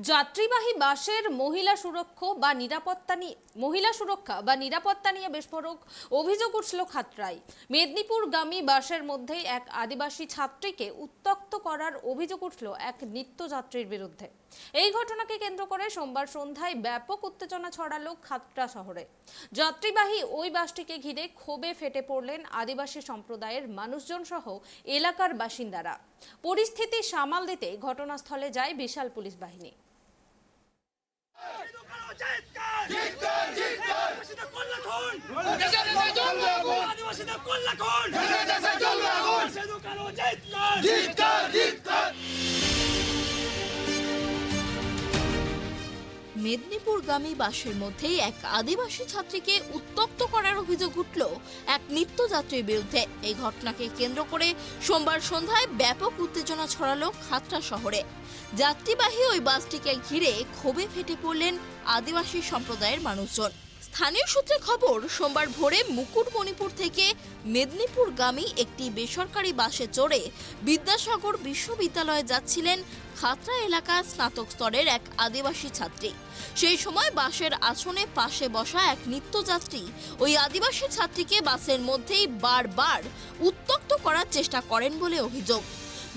যাত্রীবাহী বাসের মহিলা সুরক্ষা বা নিরাপত্তা নিয়ে বিস্ফোরক অভিযোগ উঠল খাতড়ায়। মেদিনীপুরগামী বাসের মধ্যেই এক আদিবাসী ছাত্রীকে উত্ত্যক্ত করার অভিযোগ উঠল এক নিত্যযাত্রীর বিরুদ্ধে। এই ঘটনাকে কেন্দ্র করে সোমবার সন্ধ্যায় ব্যাপক উত্তেজনা ছড়ালো খাতড়া শহরে। যাত্রীবাহী ওই বাসটিকে ঘিরে ক্ষোভে ফেটে পড়লেন আদিবাসী সম্প্রদায়ের মানুষজন সহ এলাকার বাসিন্দারা। পরিস্থিতি সামাল দিতে ঘটনাস্থলে যায় বিশাল পুলিশ বাহিনী। মেদিনীপুরগামী বাসের মধ্যেই এক আদিবাসী ছাত্রীকে উত্ত্যক্ত করার অভিযোগ উঠল এক নিত্যযাত্রীর বিরুদ্ধে। এই ঘটনাকে কেন্দ্র করে সোমবার সন্ধ্যায় ব্যাপক উত্তেজনা ছড়ালো খাতড়া শহরে। যাত্রীবাহী ওই বাসটিকে ঘিরে ক্ষোভে ফেটে পড়লেন আদিবাসী সম্প্রদায়ের মানুষজন। স্থানীয় সূত্রে খবর, সোমবার ভোরে মুকুটমণিপুর থেকে মেদিনীপুরগামী একটি বেসরকারি বাসে চড়ে বিদ্যাসাগর বিশ্ববিদ্যালয়ে যাচ্ছিলেন খাতড়া এলাকার স্নাতক স্তরের এক আদিবাসী ছাত্রী। সেই সময় বাসের আসনে পাশে বসা এক নিত্যযাত্রী ওই আদিবাসী ছাত্রীকে বাসের মধ্যেই বারবার উত্ত্যক্ত করার চেষ্টা করেন বলে অভিযোগ।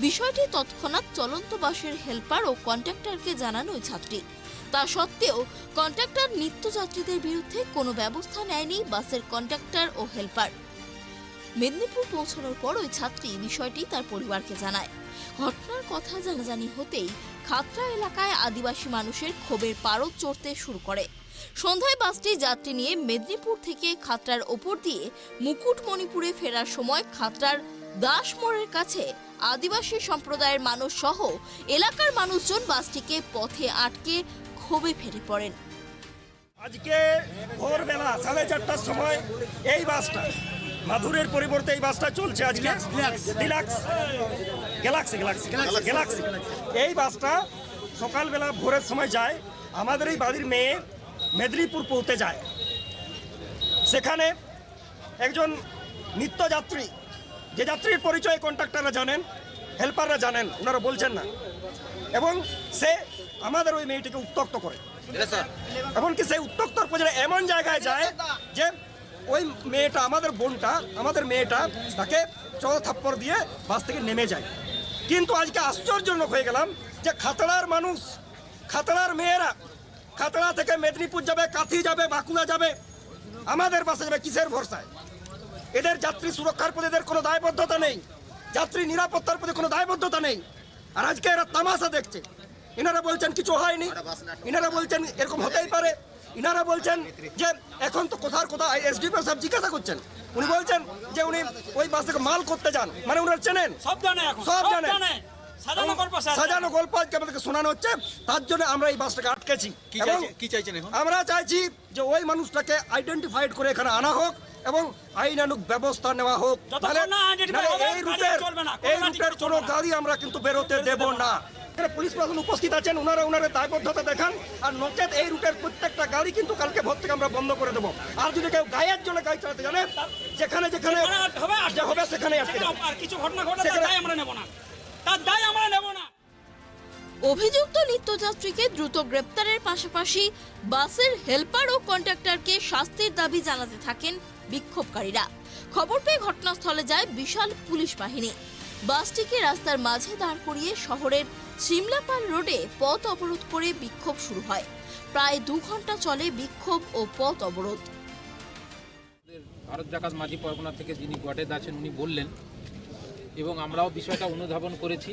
বিষয়টি তৎক্ষণাৎ চলন্ত বাসের হেল্পার ও কন্ডাক্টরকে জানান ওই ছাত্রী। তা সত্ত্বেও কন্ডাক্টর নিত্যযাত্রীদের বিরুদ্ধে কোনো ব্যবস্থা নেয়নি বাসের কন্ডাক্টর ও হেল্পার। মেদিনীপুর পৌঁছানোর পর ওই ছাত্রী বিষয়টি তার পরিবারকে জানায়। ঘটনার কথা জানাজানি হতেই খাতড়া এলাকায় আদিবাসী মানুষের ক্ষোভের পারদ চড়তে শুরু করে। সন্ধ্যায় বাসটি যাত্রী নিয়ে মেদিনীপুর থেকে খাতড়ার ওপর দিয়ে মুকুটমণিপুরে ফেরার সময় খাতড়ার দাস মোড়ের কাছে আদিবাসী সম্প্রদায়ের মানুষ সহ এলাকার মানুষজন বাসটিকে পথে আটকে ক্ষোভে ফেটে পড়েন। আজকে ভোরবেলা 4:30টার সময় এই বাসটা মাধুরের পরিবর্তে এই বাসটা চলছে আজকে গ্যালাক্সি। এই বাসটা সকালবেলা ভোরের সময় যায়, আমাদের এই বাড়ির মেয়ে মেদিনীপুর পৌঁছে যায়। সেখানে একজন নিত্যযাত্রী, যে যাত্রীর পরিচয় কন্ট্রাক্টররা জানেন, হেল্পাররা জানেন, ওনারা বলছেন না, এবং সে আমাদের ওই মেয়েটিকে উত্ত্যক্ত করে। এমনকি সেই উত্ত্যক্তর পর্যায়ে এমন জায়গায় যায় যে ওই মেয়েটা, আমাদের বোনটা, আমাদের মেয়েটা তাকে থাপ্পড় দিয়ে বাস থেকে নেমে যায়। কিন্তু আজকে আশ্চর্যজনক হয়ে গেলাম যে খাতড়ার মানুষ, খাতড়ার মেয়েরা খাতড়া থেকে মেদিনীপুর যাবে, কাঁথি যাবে, বাঁকুড়া যাবে, আমাদের বাসে যাবে কিসের ভরসায়? এদের যাত্রী সুরক্ষার প্রতি এদের কোনো দায়বদ্ধতা নেই, যাত্রী নিরাপত্তার প্রতি কোনো দায়বদ্ধতা নেই। আর আজকে এরা তামাশা দেখছে। ইনারা বলছেন কিছু হয়নি, ইনারা বলছেন এরকম হতেই পারে, ইনারা বলছেন যে এখন তো কোথায় এসডিপি সাহেব জিজ্ঞাসা করছেন, উনি বলছেন যে উনি ওই বাস থেকে মাল করতে যান, মানে উনারা চেনেন, সব জানেন, সাজানো গল্প আজকে আমাদেরকে শোনানো হচ্ছে। তার জন্য আমরা এই বাসটাকে আটকেছি। কি চাইছেন এখন? আমরা চাইছি যে ওই মানুষটাকে আইডেন্টিফাইড করে এখানে আনা হোক এবং আইনানুগ ব্যবস্থা নেওয়া হোক। এই রুটের কোনো গাড়ি আমরা কিন্তু বেরোতে দেব না। পুলিশ প্রশাসন উপস্থিত আছেন, ওনারা দায়বদ্ধতা দেখান, আর নচেত এই রুটের প্রত্যেকটা গাড়ি কিন্তু কালকে ভোর থেকে আমরা বন্ধ করে দেবো। আর যদি কেউ গায়ের জন্য গাড়ি চালাতে জানে, যেখানে হবে সেখানে আটকে যাবে। অভিযুক্ত নিত্যযাত্রীকে দ্রুত গ্রেপ্তারের পাশাপাশি বাসের হেল্পার ও কন্ডাক্টরকে শাস্তির দাবি জানাতে থাকেন বিক্ষোভকারীরা। খবর পেয়ে ঘটনাস্থলে যায় বিশাল পুলিশ বাহিনী। বাসটিকে রাস্তার মাঝে দাঁড় করিয়ে শহরের সিমলাপাল রোডে পথ অবরোধ করে বিক্ষোভ শুরু হয়। প্রায় 2 ঘন্টা চলে বিক্ষোভ ও পথ অবরোধ। ভারত জাকাত মাঝি পরগনা থেকে যিনি গডেদ আছেন উনি বললেন, এবং আমরাও বিষয়টা অনুধাবন করেছি।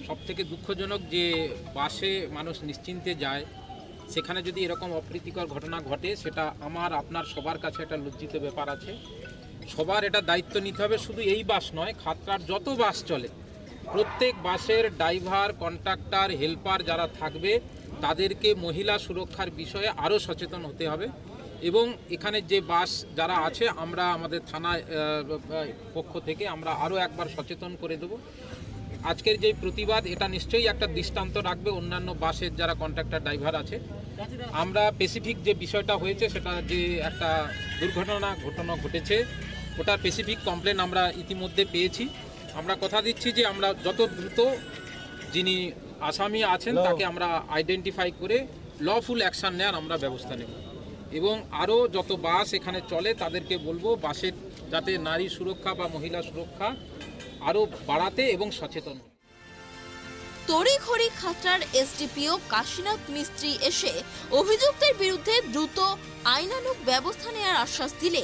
সবথেকে দুঃখজনক যে বাসে মানুষ নিশ্চিন্তে যায়, সেখানে যদি এরকম অপ্রীতিকর ঘটনা ঘটে, সেটা আমার আপনার সবার কাছে একটা লজ্জিত ব্যাপার আছে। সবার এটা দায়িত্ব নিতে হবে। শুধু এই বাস নয়, খাতড়ার যত বাস চলে প্রত্যেক বাসের ড্রাইভার, কন্ডাক্টর, হেল্পার যারা থাকবে তাদেরকে মহিলা সুরক্ষার বিষয়ে আরও সচেতন হতে হবে। এবং এখানে যে বাস যারা আছে, আমরা আমাদের থানা পক্ষ থেকে আমরা আরও একবার সচেতন করে দেব। আজকের যে প্রতিবাদ, এটা নিশ্চয়ই একটা দৃষ্টান্ত রাখবে অন্যান্য বাসের যারা কন্ডাক্টর, ড্রাইভার আছে। আমরা স্পেসিফিক যে বিষয়টা হয়েছে, সেটা যে একটা ঘটনা ঘটেছে, ওটার স্পেসিফিক কমপ্লেন আমরা ইতিমধ্যে পেয়েছি। আমরা কথা দিচ্ছি যে আমরা যত দ্রুত যিনি আসামি আছেন তাকে আমরা আইডেন্টিফাই করে লফুল অ্যাকশন নেওয়ার আমরা ব্যবস্থা নেব এবং আরও যত বাস এখানে চলে তাদেরকে বলবো বাসের যাতে নারী সুরক্ষা বা মহিলা সুরক্ষা আরও বাড়াতে এবং সচেতন হয়। তড়িঘড়ি খাতড়ার এসডিপিও কাশীনাথ মিস্ত্রি এসে অভিযুক্তের বিরুদ্ধে দ্রুত আইনানুগ ব্যবস্থা নেওয়ার আশ্বাস দিলে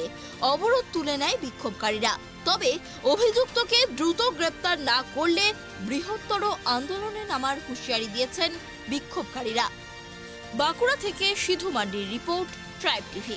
অবরোধ তুলে নেয় বিক্ষোভকারীরা। তবে অভিযুক্তকে দ্রুত গ্রেপ্তার না করলে বৃহত্তর আন্দোলনে নামার হুঁশিয়ারি দিয়েছেন বিক্ষোভকারীরা। বাঁকুড়া থেকে সিধু মান্ডির রিপোর্ট, ট্রাইব টিভি।